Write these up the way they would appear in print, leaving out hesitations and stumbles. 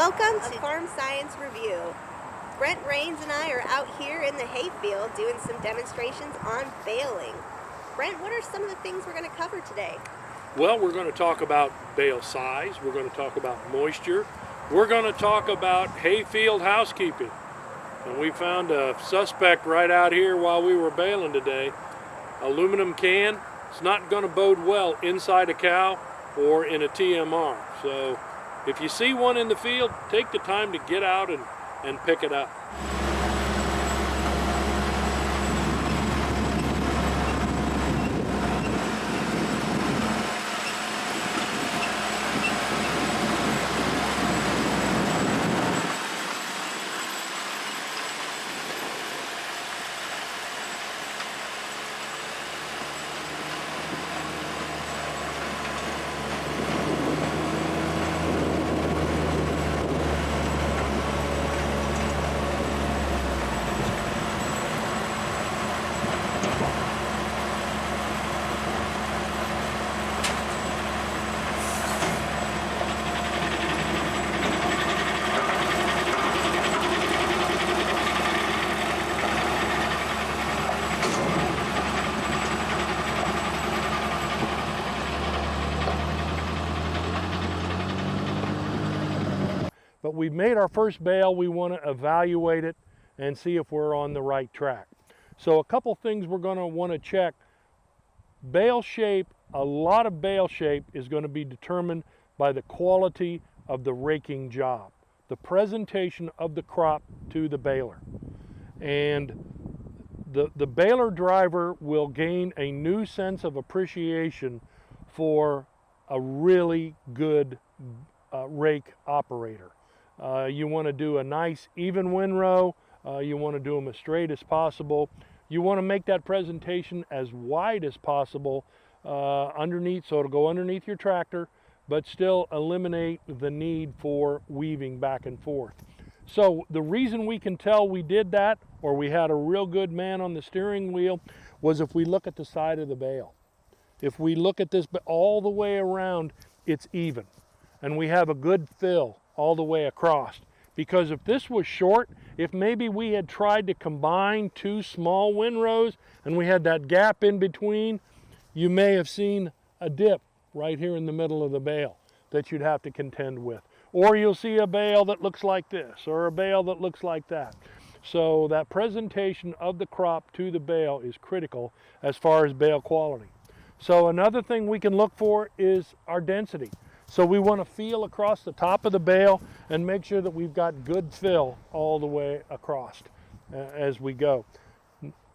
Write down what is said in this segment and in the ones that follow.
Welcome to Farm Science Review. Brent Raines and I are out here in the hayfield doing some demonstrations on baling. Brent, what are some of the things we're going to cover today? Well, we're going to talk about bale size, we're going to talk about moisture, we're going to talk about hayfield housekeeping. And we found a suspect right out here while we were baling today. Aluminum can. It's not going to bode well inside a cow or in a TMR. So if you see one in the field, take the time to get out and pick it up. But we've made our first bale. We want to evaluate it and see if we're on the right track. So a couple things we're going to want to check. Bale shape, a lot of bale shape is going to be determined by the quality of the raking job, the presentation of the crop to the baler. And the baler driver will gain a new sense of appreciation for a really good rake operator. You want to do a nice even windrow. You want to do them as straight as possible. You want to make that presentation as wide as possible underneath, so it'll go underneath your tractor, but still eliminate the need for weaving back and forth. So the reason we can tell we did that, or we had a real good man on the steering wheel, was if we look at the side of the bale. If we look at this all the way around, it's even. And we have a good fill all the way across. Because if this was short, if maybe we had tried to combine two small windrows and we had that gap in between, you may have seen a dip right here in the middle of the bale that you'd have to contend with. Or you'll see a bale that looks like this, or a bale that looks like that. So that presentation of the crop to the bale is critical as far as bale quality. So another thing we can look for is our density. So we want to feel across the top of the bale and make sure that we've got good fill all the way across as we go.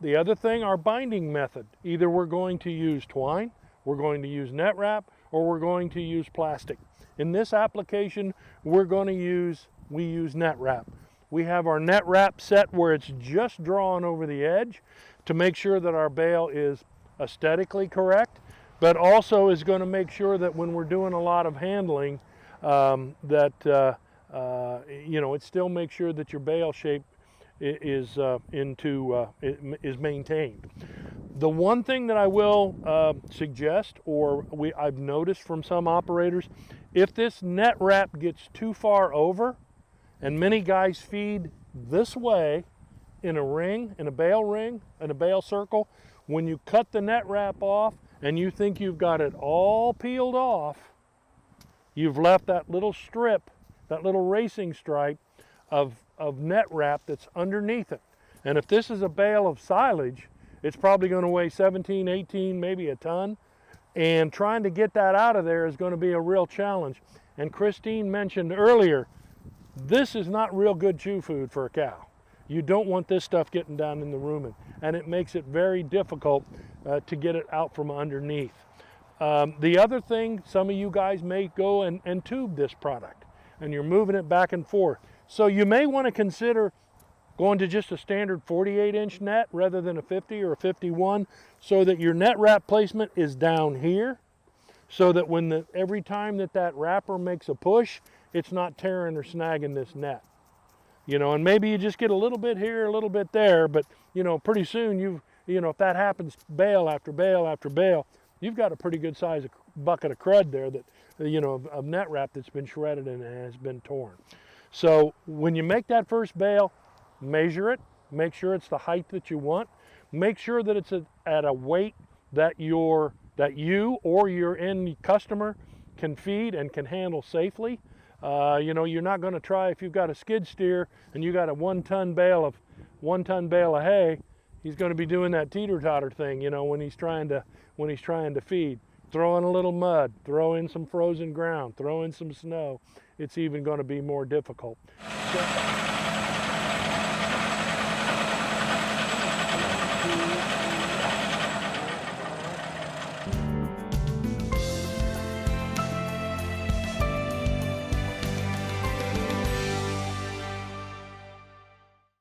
The other thing, our binding method. Either we're going to use twine, we're going to use net wrap, or we're going to use plastic. In this application, we use net wrap. We have our net wrap set where it's just drawn over the edge to make sure that our bale is aesthetically correct, but also is going to make sure that when we're doing a lot of handling, it still makes sure that your bale shape is maintained. The one thing that I will suggest, or I've noticed from some operators, if this net wrap gets too far over, and many guys feed this way in a ring, in a bale circle, when you cut the net wrap off, and you think you've got it all peeled off, you've left that little strip, that little racing stripe of net wrap that's underneath it. And if this is a bale of silage, it's probably going to weigh 17, 18, maybe a ton. And trying to get that out of there is going to be a real challenge. And Christine mentioned earlier, this is not real good chew food for a cow. You don't want this stuff getting down in the rumen, and it makes it very difficult to get it out from underneath. The other thing, some of you guys may go and tube this product, and you're moving it back and forth. So you may want to consider going to just a standard 48-inch net rather than a 50 or a 51, so that your net wrap placement is down here, so that every time that wrapper makes a push, it's not tearing or snagging this net. And maybe you just get a little bit here, a little bit there, but pretty soon if that happens bale after bale after bale, you've got a pretty good size bucket of crud there that, of net wrap that's been shredded and has been torn. So when you make that first bale, measure it, make sure it's the height that you want, make sure that it's at a weight that you or your end customer can feed and can handle safely. You know, you're not going to try, if you've got a skid steer and you got a 1 ton bale of hay, he's going to be doing that teeter-totter thing, you know, when he's trying to feed. Throw in a little mud, throw in some frozen ground, throw in some snow. It's even going to be more difficult. So,